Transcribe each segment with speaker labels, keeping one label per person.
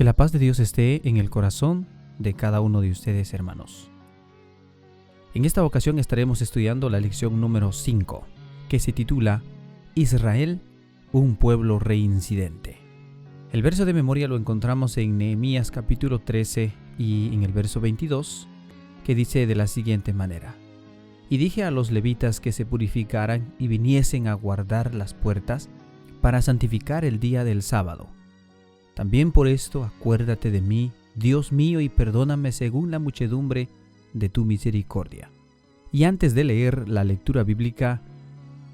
Speaker 1: la paz de Dios esté en el corazón de cada uno de ustedes, hermanos. En esta ocasión estaremos estudiando la lección número 5, que se titula Israel, un pueblo reincidente. El verso de memoria lo encontramos en Nehemías capítulo 13 y en el verso 22, que dice de la siguiente manera: Y dije a los levitas que se purificaran y viniesen a guardar las puertas para santificar el día del sábado. También por esto acuérdate de mí, Dios mío, y perdóname según la muchedumbre de tu misericordia. Y antes de leer la lectura bíblica,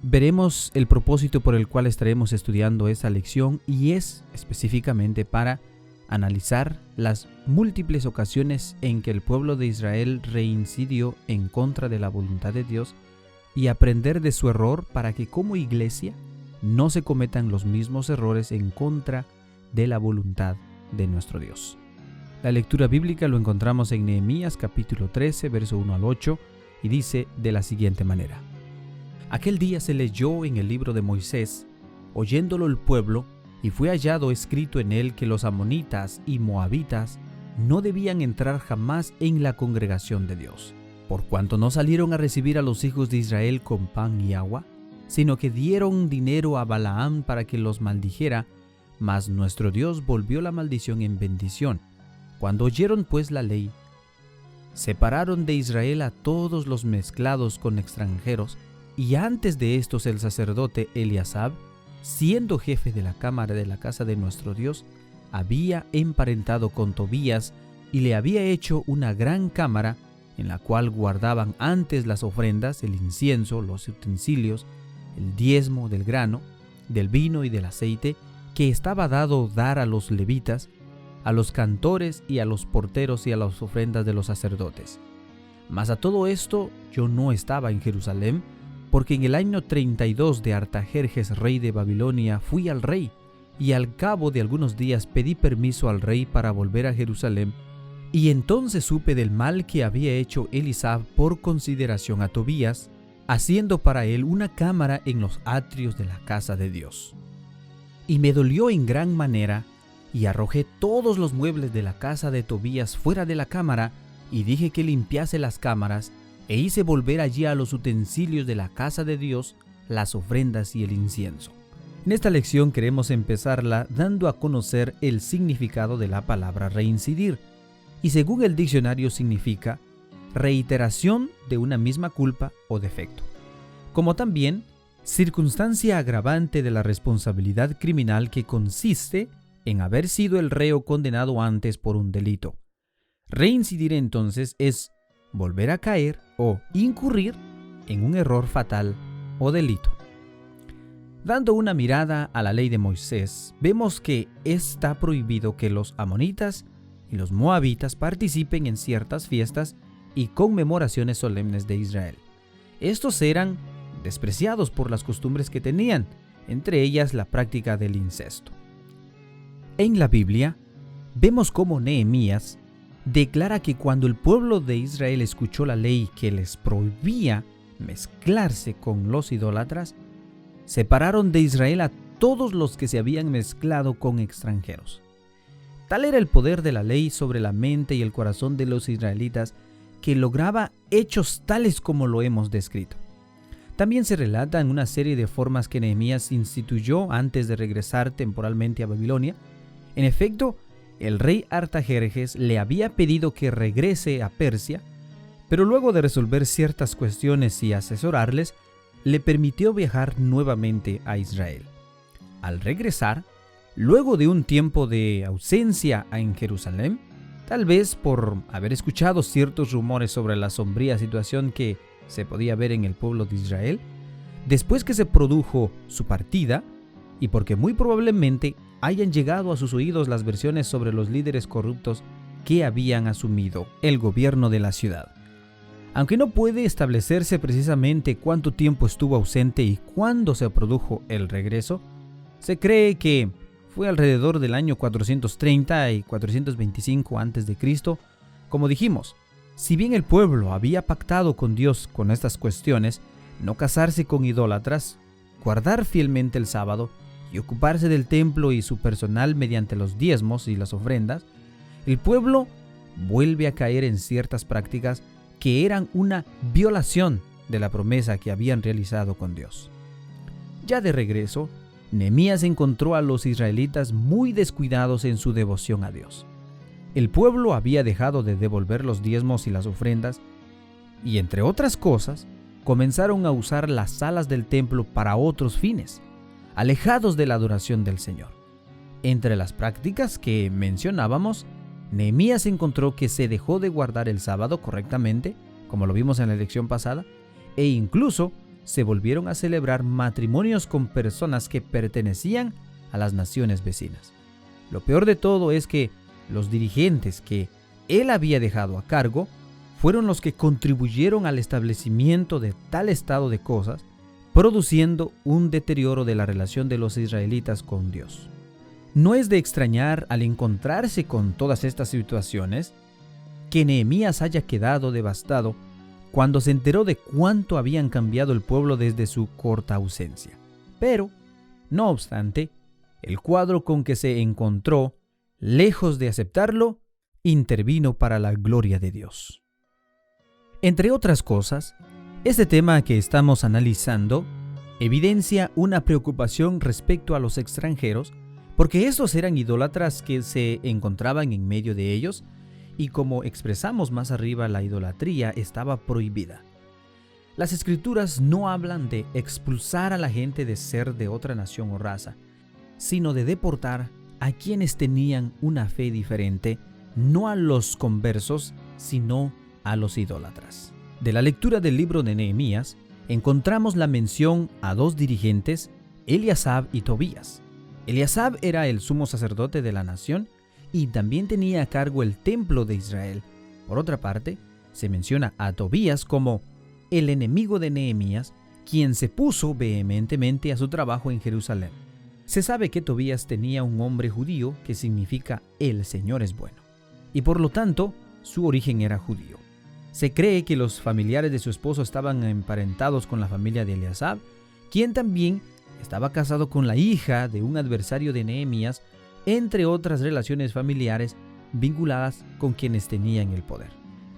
Speaker 1: veremos el propósito por el cual estaremos estudiando esta lección, y es específicamente para analizar las múltiples ocasiones en que el pueblo de Israel reincidió en contra de la voluntad de Dios y aprender de su error para que como iglesia no se cometan los mismos errores en contra de la voluntad de nuestro Dios. La lectura bíblica lo encontramos en Nehemías capítulo 13, verso 1 al 8, y dice de la siguiente manera: Aquel día se leyó en el libro de Moisés, oyéndolo el pueblo, y fue hallado escrito en él que los amonitas y moabitas no debían entrar jamás en la congregación de Dios, por cuanto no salieron a recibir a los hijos de Israel con pan y agua, sino que dieron dinero a Balaam para que los maldijera, mas nuestro Dios volvió la maldición en bendición. Cuando oyeron pues la ley, separaron de Israel a todos los mezclados con extranjeros, y antes de estos el sacerdote Eliasab, siendo jefe de la cámara de la casa de nuestro Dios, había emparentado con Tobías y le había hecho una gran cámara en la cual guardaban antes las ofrendas, el incienso, los utensilios, el diezmo del grano, del vino y del aceite, que estaba dado dar a los levitas, a los cantores y a los porteros y a las ofrendas de los sacerdotes. Mas a todo esto yo no estaba en Jerusalén, porque en el año 32 de Artajerjes, rey de Babilonia, fui al rey, y al cabo de algunos días pedí permiso al rey para volver a Jerusalén, y entonces supe del mal que había hecho Eliasab por consideración a Tobías, haciendo para él una cámara en los atrios de la casa de Dios. Y me dolió en gran manera, y arrojé todos los muebles de la casa de Tobías fuera de la cámara, y dije que limpiase las cámaras, e hice volver allí a los utensilios de la casa de Dios, las ofrendas y el incienso. En esta lección queremos empezarla dando a conocer el significado de la palabra reincidir, y según el diccionario significa reiteración de una misma culpa o defecto, como también circunstancia agravante de la responsabilidad criminal que consiste en haber sido el reo condenado antes por un delito. Reincidir entonces es volver a caer o incurrir en un error fatal o delito. Dando una mirada a la ley de Moisés, vemos que está prohibido que los amonitas y los moabitas participen en ciertas fiestas y conmemoraciones solemnes de Israel. Estos eran despreciados por las costumbres que tenían, entre ellas la práctica del incesto. En la Biblia, vemos cómo Nehemías declara que cuando el pueblo de Israel escuchó la ley que les prohibía mezclarse con los idólatras, separaron de Israel a todos los que se habían mezclado con extranjeros. Tal era el poder de la ley sobre la mente y el corazón de los israelitas que lograba hechos tales como lo hemos descrito. También se relata en una serie de formas que Nehemías instituyó antes de regresar temporalmente a Babilonia. En efecto, el rey Artajerjes le había pedido que regrese a Persia, pero luego de resolver ciertas cuestiones y asesorarles, le permitió viajar nuevamente a Israel. Al regresar, luego de un tiempo de ausencia en Jerusalén, tal vez por haber escuchado ciertos rumores sobre la sombría situación que se podía ver en el pueblo de Israel, después que se produjo su partida, y porque muy probablemente hayan llegado a sus oídos las versiones sobre los líderes corruptos que habían asumido el gobierno de la ciudad. Aunque no puede establecerse precisamente cuánto tiempo estuvo ausente y cuándo se produjo el regreso, se cree que fue alrededor del año 430 y 425 a.C. Como dijimos, si bien el pueblo había pactado con Dios con estas cuestiones, no casarse con idólatras, guardar fielmente el sábado y ocuparse del templo y su personal mediante los diezmos y las ofrendas, el pueblo vuelve a caer en ciertas prácticas que eran una violación de la promesa que habían realizado con Dios. Ya de regreso, Nehemías encontró a los israelitas muy descuidados en su devoción a Dios. El pueblo había dejado de devolver los diezmos y las ofrendas y, entre otras cosas, comenzaron a usar las salas del templo para otros fines, alejados de la adoración del Señor. Entre las prácticas que mencionábamos, Nehemías encontró que se dejó de guardar el sábado correctamente, como lo vimos en la lección pasada, e incluso se volvieron a celebrar matrimonios con personas que pertenecían a las naciones vecinas. Lo peor de todo es que los dirigentes que él había dejado a cargo fueron los que contribuyeron al establecimiento de tal estado de cosas, produciendo un deterioro de la relación de los israelitas con Dios. No es de extrañar, al encontrarse con todas estas situaciones, que Nehemías haya quedado devastado cuando se enteró de cuánto habían cambiado el pueblo desde su corta ausencia. Pero, no obstante, el cuadro con que se encontró, lejos de aceptarlo, intervino para la gloria de Dios. Entre otras cosas, este tema que estamos analizando evidencia una preocupación respecto a los extranjeros, porque estos eran idólatras que se encontraban en medio de ellos, y como expresamos más arriba, la idolatría estaba prohibida. Las escrituras no hablan de expulsar a la gente de ser de otra nación o raza, sino de deportar a quienes tenían una fe diferente, no a los conversos, sino a los idólatras. De la lectura del libro de Nehemías, encontramos la mención a dos dirigentes, Eliasab y Tobías. Eliasab era el sumo sacerdote de la nación y también tenía a cargo el templo de Israel. Por otra parte, se menciona a Tobías como el enemigo de Nehemías, quien se puso vehementemente a su trabajo en Jerusalén. Se sabe que Tobías tenía un nombre judío que significa el Señor es bueno, y por lo tanto su origen era judío. Se cree que los familiares de su esposo estaban emparentados con la familia de Eliasab, quien también estaba casado con la hija de un adversario de Nehemías, entre otras relaciones familiares vinculadas con quienes tenían el poder.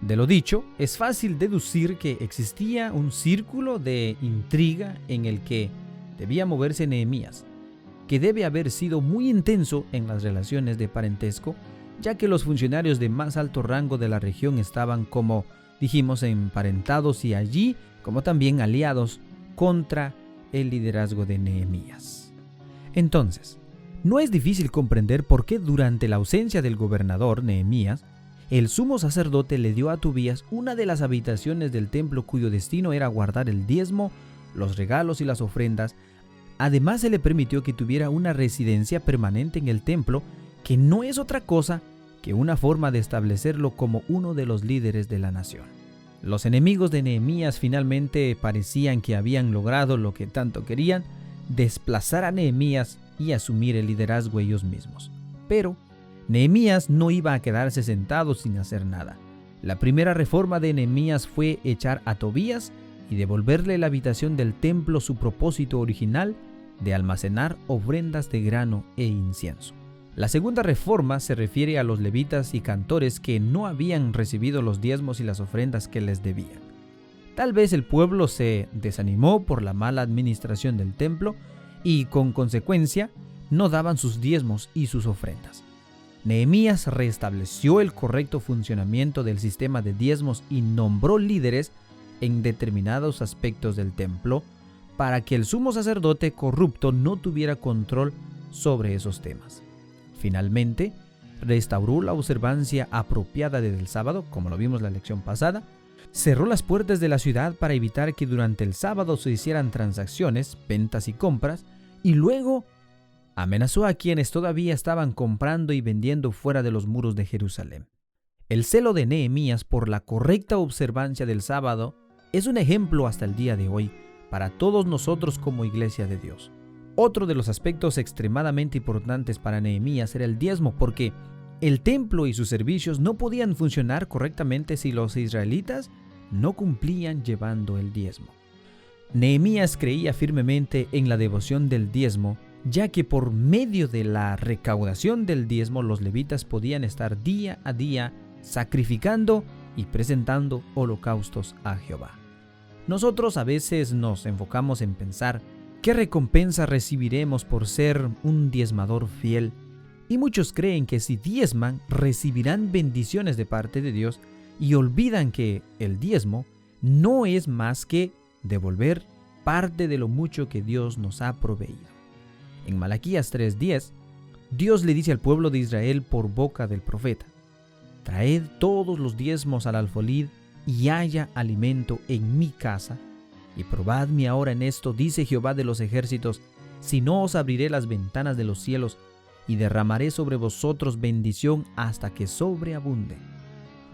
Speaker 1: De lo dicho, es fácil deducir que existía un círculo de intriga en el que debía moverse Nehemías, que debe haber sido muy intenso en las relaciones de parentesco, ya que los funcionarios de más alto rango de la región estaban, como dijimos, emparentados y allí como también aliados contra el liderazgo de Nehemías. Entonces, no es difícil comprender por qué durante la ausencia del gobernador Nehemías, el sumo sacerdote le dio a Tobías una de las habitaciones del templo cuyo destino era guardar el diezmo, los regalos y las ofrendas. Además, se le permitió que tuviera una residencia permanente en el templo, que no es otra cosa que una forma de establecerlo como uno de los líderes de la nación. Los enemigos de Nehemías finalmente parecían que habían logrado lo que tanto querían, desplazar a Nehemías y asumir el liderazgo ellos mismos. Pero Nehemías no iba a quedarse sentado sin hacer nada. La primera reforma de Nehemías fue echar a Tobías y devolverle la habitación del templo su propósito original de almacenar ofrendas de grano e incienso. La segunda reforma se refiere a los levitas y cantores que no habían recibido los diezmos y las ofrendas que les debían. Tal vez el pueblo se desanimó por la mala administración del templo y, con consecuencia, no daban sus diezmos y sus ofrendas. Nehemías restableció el correcto funcionamiento del sistema de diezmos y nombró líderes en determinados aspectos del templo para que el sumo sacerdote corrupto no tuviera control sobre esos temas. Finalmente, restauró la observancia apropiada del sábado, como lo vimos en la lección pasada, cerró las puertas de la ciudad para evitar que durante el sábado se hicieran transacciones, ventas y compras, y luego amenazó a quienes todavía estaban comprando y vendiendo fuera de los muros de Jerusalén. El celo de Nehemías por la correcta observancia del sábado es un ejemplo hasta el día de hoy para todos nosotros como Iglesia de Dios. Otro de los aspectos extremadamente importantes para Nehemías era el diezmo, porque el templo y sus servicios no podían funcionar correctamente si los israelitas no cumplían llevando el diezmo. Nehemías creía firmemente en la devoción del diezmo ya que por medio de la recaudación del diezmo los levitas podían estar día a día sacrificando y presentando holocaustos a Jehová. Nosotros a veces nos enfocamos en pensar qué recompensa recibiremos por ser un diezmador fiel, y muchos creen que si diezman recibirán bendiciones de parte de Dios y olvidan que el diezmo no es más que devolver parte de lo mucho que Dios nos ha proveído. En Malaquías 3:10, Dios le dice al pueblo de Israel por boca del profeta: traed todos los diezmos al alfolí y haya alimento en mi casa, y probadme ahora en esto, dice Jehová de los ejércitos, si no os abriré las ventanas de los cielos y derramaré sobre vosotros bendición hasta que sobreabunde.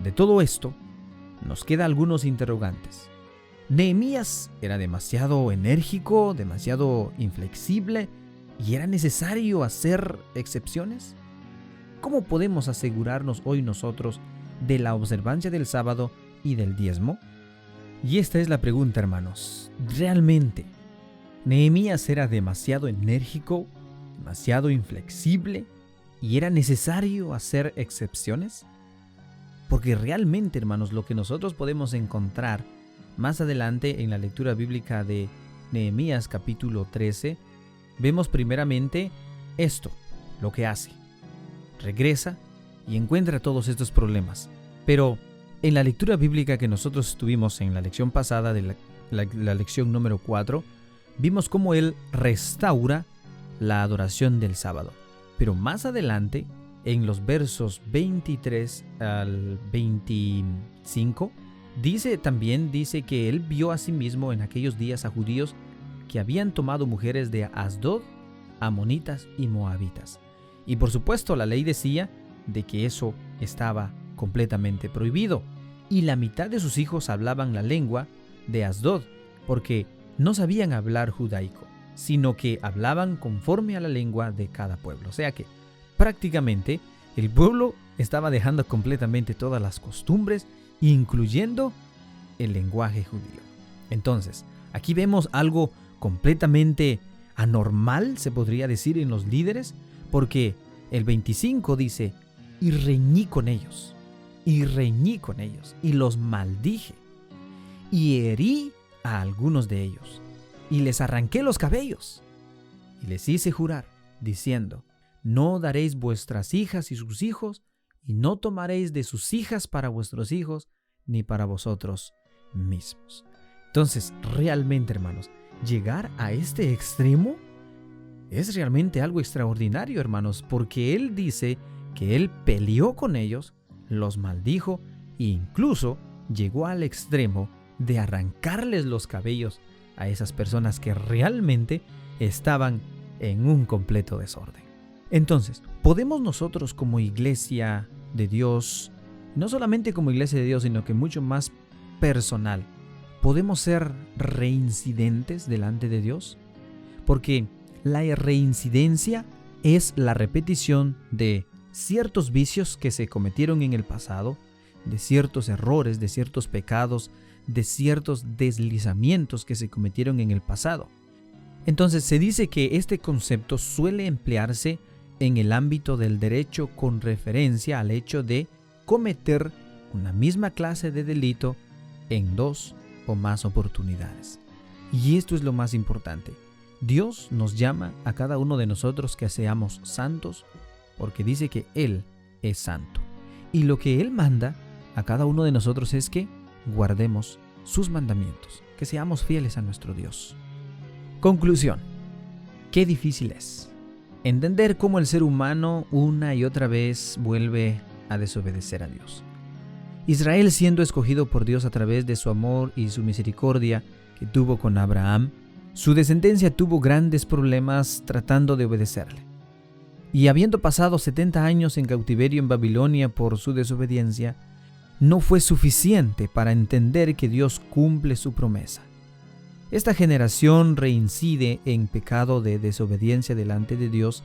Speaker 1: De todo esto, nos quedan algunos interrogantes. ¿Nehemías era demasiado enérgico, demasiado inflexible y era necesario hacer excepciones? ¿Cómo podemos asegurarnos hoy nosotros de la observancia del sábado y del diezmo? Y esta es la pregunta, hermanos. ¿Realmente Nehemías era demasiado enérgico, demasiado inflexible y era necesario hacer excepciones? Porque realmente, hermanos, lo que nosotros podemos encontrar más adelante en la lectura bíblica de Nehemías capítulo 13, vemos primeramente esto, lo que hace. Regresa y encuentra todos estos problemas. Pero en la lectura bíblica que nosotros tuvimos en la lección pasada, de la lección número 4, vimos cómo él restaura la adoración del sábado. Pero más adelante, en los versos 23 al 25, dice que él vio a sí mismo en aquellos días a judíos que habían tomado mujeres de Asdod, amonitas y moabitas. Y por supuesto la ley decía de que eso estaba completamente prohibido. Y la mitad de sus hijos hablaban la lengua de Asdod, porque no sabían hablar judaico, sino que hablaban conforme a la lengua de cada pueblo. O sea que prácticamente el pueblo estaba dejando completamente todas las costumbres, incluyendo el lenguaje judío. Entonces, aquí vemos algo completamente anormal, se podría decir, en los líderes, porque el 25 dice: y reñí con ellos, y los maldije, y herí a algunos de ellos, y les arranqué los cabellos, y les hice jurar, diciendo: no daréis vuestras hijas y sus hijos, y no tomaréis de sus hijas para vuestros hijos, ni para vosotros mismos. Entonces, realmente, hermanos, llegar a este extremo es realmente algo extraordinario, hermanos, porque él dice que él peleó con ellos, los maldijo e incluso llegó al extremo de arrancarles los cabellos a esas personas que realmente estaban en un completo desorden. Entonces, ¿podemos nosotros como iglesia de Dios, no solamente como iglesia de Dios, sino que mucho más personal, podemos ser reincidentes delante de Dios? Porque la reincidencia es la repetición de ciertos vicios que se cometieron en el pasado, de ciertos errores, de ciertos pecados, de ciertos deslizamientos que se cometieron en el pasado. Entonces se dice que este concepto suele emplearse en el ámbito del derecho con referencia al hecho de cometer una misma clase de delito en 2 o más oportunidades. Y esto es lo más importante. Dios nos llama a cada uno de nosotros que seamos santos, porque dice que Él es santo. Y lo que Él manda a cada uno de nosotros es que guardemos sus mandamientos, que seamos fieles a nuestro Dios. Conclusión. Qué difícil es entender cómo el ser humano una y otra vez vuelve a desobedecer a Dios. Israel, siendo escogido por Dios a través de su amor y su misericordia que tuvo con Abraham, su descendencia tuvo grandes problemas tratando de obedecerle. Y habiendo pasado 70 años en cautiverio en Babilonia por su desobediencia, no fue suficiente para entender que Dios cumple su promesa. Esta generación reincide en pecado de desobediencia delante de Dios,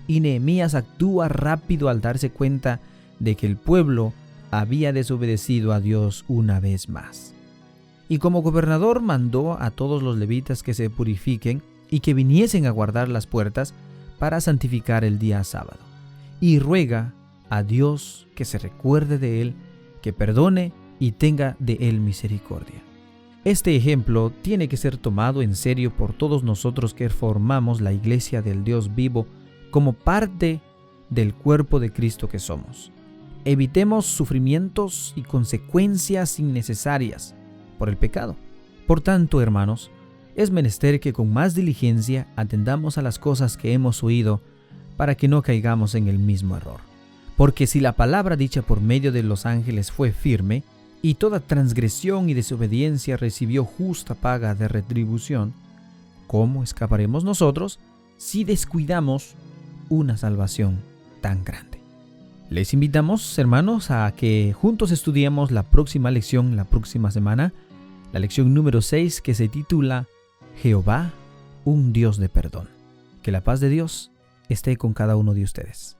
Speaker 1: y Nehemías actúa rápido al darse cuenta de que el pueblo había desobedecido a Dios una vez más. Y como gobernador mandó a todos los levitas que se purifiquen y que viniesen a guardar las puertas, para santificar el día sábado, y ruega a Dios que se recuerde de él, que perdone y tenga de él misericordia. Este ejemplo tiene que ser tomado en serio por todos nosotros que formamos la Iglesia del Dios vivo como parte del cuerpo de Cristo que somos. Evitemos sufrimientos y consecuencias innecesarias por el pecado. Por tanto, hermanos, es menester que con más diligencia atendamos a las cosas que hemos oído para que no caigamos en el mismo error. Porque si la palabra dicha por medio de los ángeles fue firme, y toda transgresión y desobediencia recibió justa paga de retribución, ¿cómo escaparemos nosotros si descuidamos una salvación tan grande? Les invitamos, hermanos, a que juntos estudiemos la próxima lección la próxima semana, la lección número 6, que se titula Jehová, un Dios de perdón. Que la paz de Dios esté con cada uno de ustedes.